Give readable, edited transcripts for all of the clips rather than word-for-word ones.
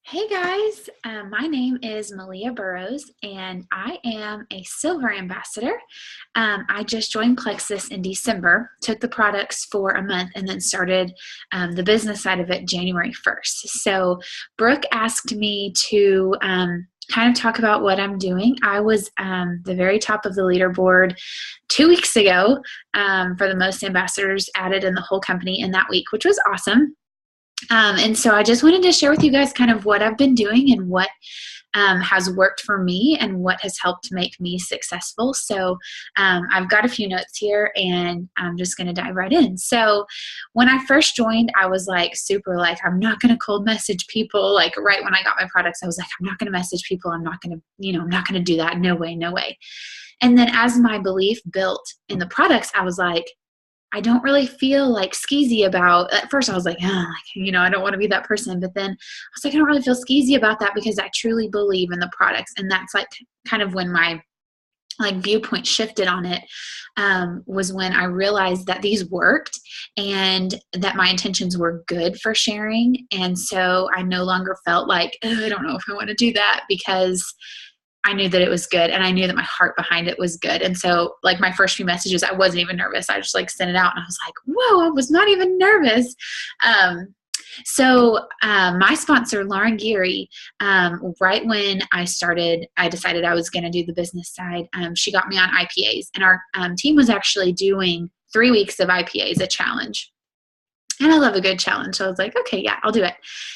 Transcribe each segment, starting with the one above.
Hey guys, my name is Malia Burrows and I am a silver ambassador. I just joined Plexus in December, took the products for a month, and then started the business side of it January 1st. So, Brooke asked me to kind of talk about what I'm doing. I was the very top of the leaderboard 2 weeks ago for the most ambassadors added in the whole company in that week, which was awesome. And so I just wanted to share with you guys kind of what I've been doing and what has worked for me and what has helped make me successful. So I've got a few notes here and I'm just going to dive right in. So when I first joined, I was like super like, I'm not going to cold message people. Like right when I got my products, I was like, I'm not going to message people. I'm not going to, I'm not going to do that. No way, no way. And then as my belief built in the products, I was like, I don't really feel like skeezy about, at first I was like, I don't want to be that person. But then I was like, I don't really feel skeezy about that because I truly believe in the products. And that's like kind of when my viewpoint shifted on it, was when I realized that these worked and that my intentions were good for sharing. And so I no longer felt like, I don't know if I want to do that because I knew that it was good and I knew that my heart behind it was good. And so like my first few messages, I wasn't even nervous. I just like sent it out and I was like, whoa, I was not even nervous. My sponsor, Lauren Geary, right when I decided I was going to do the business side. She got me on IPAs and our team was actually doing 3 weeks of IPAs, a challenge. And I love a good challenge. So I was like, okay, yeah, I'll do it.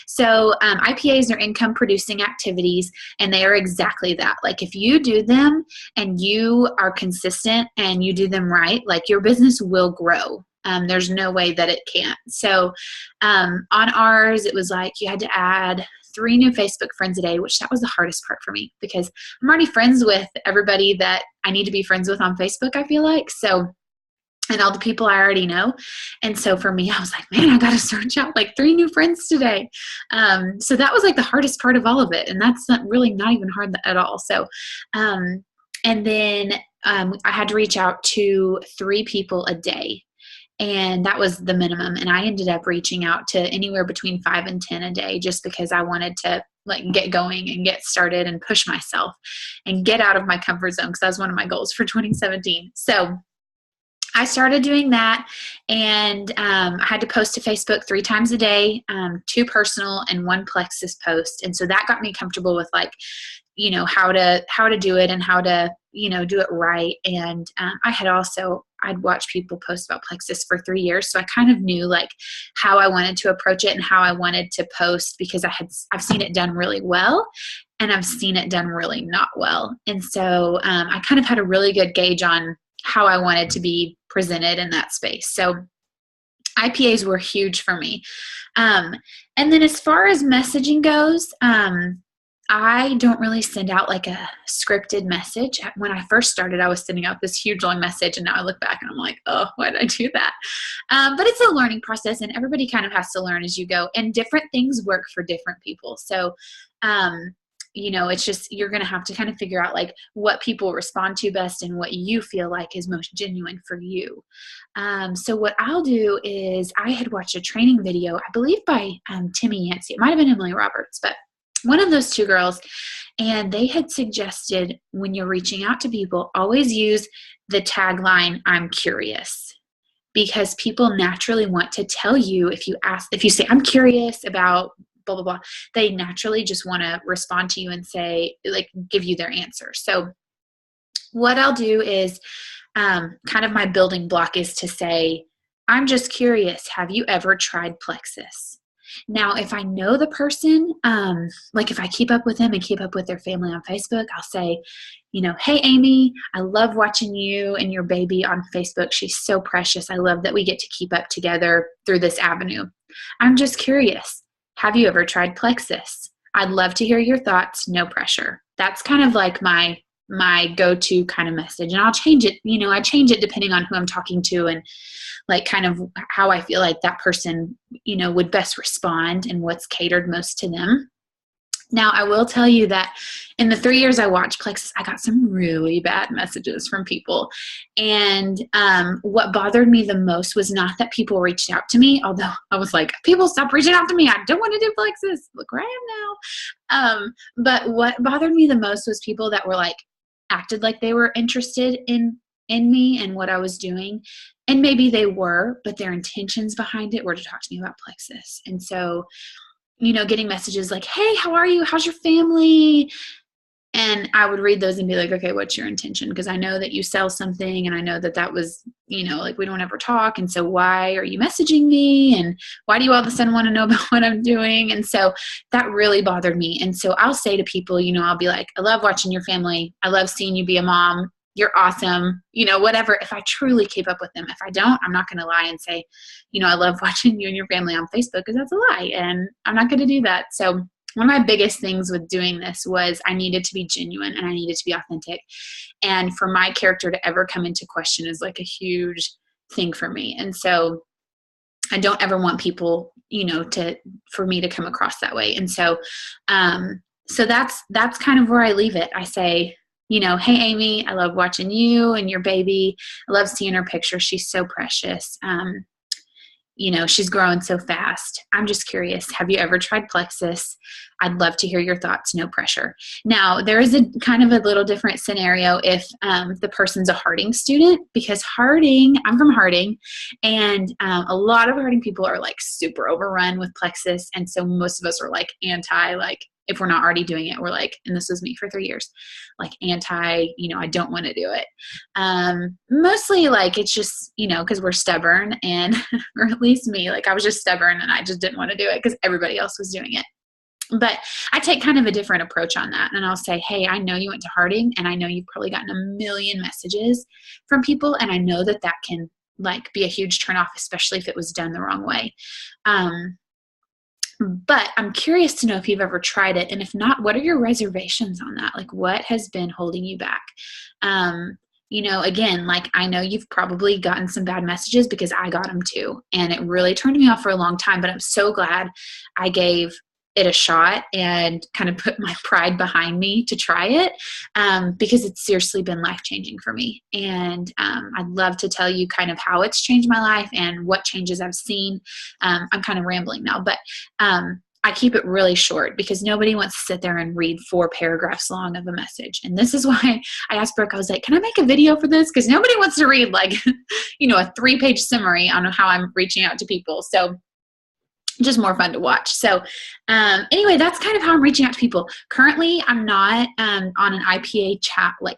So IPAs are income producing activities, and they are exactly that. Like if you do them and you are consistent and you do them right, like your business will grow. There's no way that it can't. So on ours, it was like you had to add 3 new Facebook friends a day, which that was the hardest part for me because I'm already friends with everybody that I need to be friends with on Facebook, I feel like. So and all the people I already know. And so for me, I was like, man, I got to search out like 3 new friends today. So that was like the hardest part of all of it. And that's not even hard at all. So, and then I had to reach out to 3 people a day. And that was the minimum. And I ended up reaching out to anywhere between 5 and 10 a day just because I wanted to like get going and get started and push myself and get out of my comfort zone because that was one of my goals for 2017. So I started doing that, and I had to post to Facebook 3 times a day, 2 personal and 1 Plexus post. And so that got me comfortable with how to do it and how to, do it right. And I'd watched people post about Plexus for 3 years. So I kind of knew like how I wanted to approach it and how I wanted to post because I've seen it done really well and I've seen it done really not well. And so I kind of had a really good gauge on how I wanted to be presented in that space. So IPAs were huge for me. And then as far as messaging goes, I don't really send out like a scripted message. When I first started, I was sending out this huge long message, and now I look back and I'm like, oh, why did I do that? But it's a learning process, and everybody kind of has to learn as you go, and different things work for different people. So, it's just you're going to have to kind of figure out like what people respond to best and what you feel like is most genuine for you. So what I'll do is I had watched a training video, I believe by Timmy Yancey. It might have been Emily Roberts, but one of those 2 girls, and they had suggested when you're reaching out to people, always use the tagline, I'm curious. Because people naturally want to tell you if you say, I'm curious about blah, blah, blah, they naturally just want to respond to you and say, like, give you their answer. So what I'll do is kind of my building block is to say, I'm just curious. Have you ever tried Plexus? Now, if I know the person, like if I keep up with them and keep up with their family on Facebook, I'll say, hey, Amy, I love watching you and your baby on Facebook. She's so precious. I love that we get to keep up together through this avenue. I'm just curious. Have you ever tried Plexus? I'd love to hear your thoughts. No pressure. That's kind of like my go-to kind of message. And I'll change it. I change it depending on who I'm talking to and like kind of how I feel like that person, would best respond and what's catered most to them. Now, I will tell you that in the 3 years I watched Plexus, I got some really bad messages from people. And what bothered me the most was not that people reached out to me, although I was like, people stop reaching out to me. I don't want to do Plexus. Look where I am now. But what bothered me the most was people that were like, acted like they were interested in me and what I was doing. And maybe they were, but their intentions behind it were to talk to me about Plexus. And so, getting messages like, hey, how are you? How's your family? And I would read those and be like, okay, what's your intention? Because I know that you sell something, and I know that was, like, we don't ever talk. And so why are you messaging me? And why do you all of a sudden want to know about what I'm doing? And so that really bothered me. And so I'll say to people, I'll be like, I love watching your family. I love seeing you be a mom. You're awesome, whatever. If I truly keep up with them. If I don't, I'm not going to lie and say, I love watching you and your family on Facebook, because that's a lie. And I'm not going to do that. So one of my biggest things with doing this was I needed to be genuine and I needed to be authentic. And for my character to ever come into question is like a huge thing for me. And so I don't ever want people, for me to come across that way. And so, so that's kind of where I leave it. I say, hey, Amy, I love watching you and your baby. I love seeing her picture. She's so precious. She's growing so fast. I'm just curious. Have you ever tried Plexus? I'd love to hear your thoughts. No pressure. Now, there is a kind of a little different scenario if the person's a Harding student, because I'm from Harding, and a lot of Harding people are like super overrun with Plexus. And so most of us are like anti, like, if we're not already doing it, we're like, and this was me for 3 years, like anti, I don't want to do it. Mostly like, it's just, because we're stubborn, and, or at least me, like I was just stubborn and I just didn't want to do it because everybody else was doing it. But I take kind of a different approach on that. And I'll say, hey, I know you went to Harding, and I know you've probably gotten a million messages from people. And I know that can like be a huge turnoff, especially if it was done the wrong way. But I'm curious to know if you've ever tried it. And if not, what are your reservations on that? Like, what has been holding you back? Again, like, I know you've probably gotten some bad messages, because I got them too. And it really turned me off for a long time, but I'm so glad I gave it a shot and kind of put my pride behind me to try it, because it's seriously been life-changing for me. And I'd love to tell you kind of how it's changed my life and what changes I've seen. I'm kind of rambling now, but I keep it really short, because nobody wants to sit there and read 4 paragraphs long of a message. And this is why I asked Brooke, I was like, can I make a video for this? Because nobody wants to read like, a 3-page summary on how I'm reaching out to people. So just more fun to watch. So anyway, that's kind of how I'm reaching out to people. Currently, I'm not on an IPA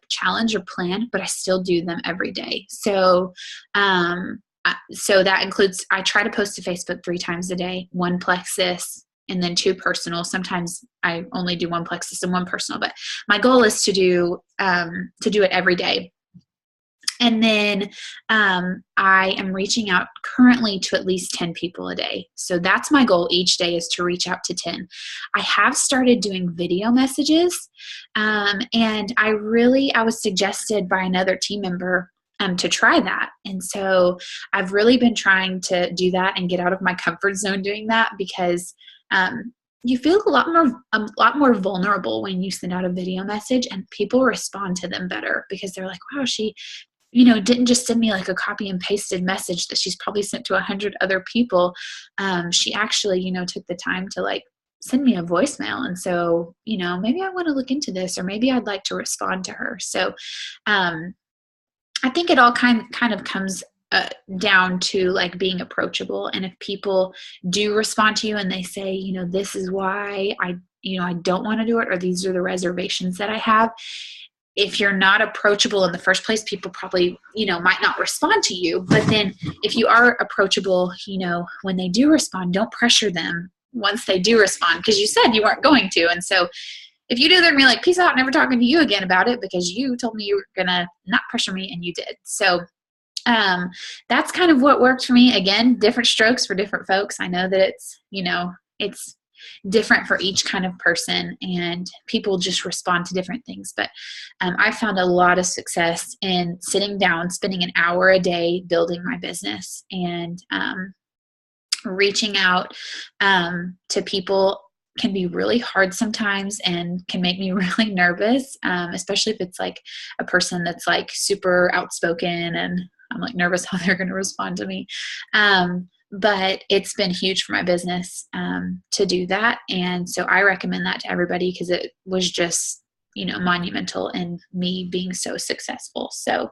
challenge or plan, but I still do them every day. So so that includes, I try to post to Facebook 3 times a day, 1 Plexus and then 2 personal. Sometimes I only do 1 Plexus and 1 personal, but my goal is to do it every day. And then I am reaching out currently to at least 10 people a day. So that's my goal each day, is to reach out to 10. I have started doing video messages, and I was suggested by another team member to try that. And so I've really been trying to do that and get out of my comfort zone doing that, because you feel a lot more vulnerable when you send out a video message, and people respond to them better, because they're like, wow, she didn't just send me like a copy and pasted message that she's probably sent to 100 other people. She actually, took the time to like send me a voicemail. And so, maybe I want to look into this, or maybe I'd like to respond to her. So I think it all kind of comes down to like being approachable. And if people do respond to you and they say, this is why I don't want to do it, or these are the reservations that I have. If you're not approachable in the first place, people probably, might not respond to you. But then if you are approachable, when they do respond, don't pressure them once they do respond, because you said you weren't going to. And so if you do, they're going to be like, peace out, never talking to you again about it, because you told me you were going to not pressure me, and you did. So that's kind of what worked for me. Again, different strokes for different folks. I know that it's different for each kind of person, and people just respond to different things. But I found a lot of success in sitting down, spending an hour a day building my business, and reaching out to people can be really hard sometimes and can make me really nervous, especially if it's like a person that's like super outspoken and I'm like nervous how they're going to respond to me. But it's been huge for my business to do that. And so I recommend that to everybody because it was just, monumental in me being so successful. So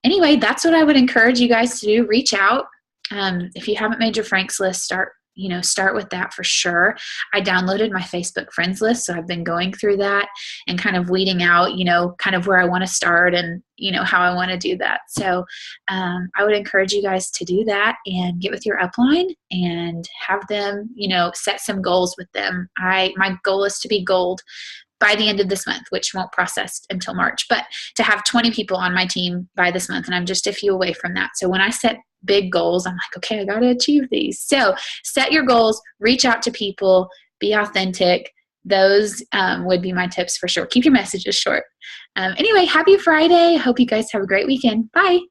anyway, that's what I would encourage you guys to do. Reach out. If you haven't made your Franks list, start with that for sure. I downloaded my Facebook friends list. So I've been going through that and kind of weeding out, kind of where I want to start and, how I want to do that. So I would encourage you guys to do that and get with your upline and have them, set some goals with them. My goal is to be gold by the end of this month, which won't process until March, but to have 20 people on my team by this month. And I'm just a few away from that. So when I set big goals, I'm like, okay, I got to achieve these. So set your goals, reach out to people, be authentic. Those would be my tips for sure. Keep your messages short. Anyway, happy Friday. Hope you guys have a great weekend. Bye.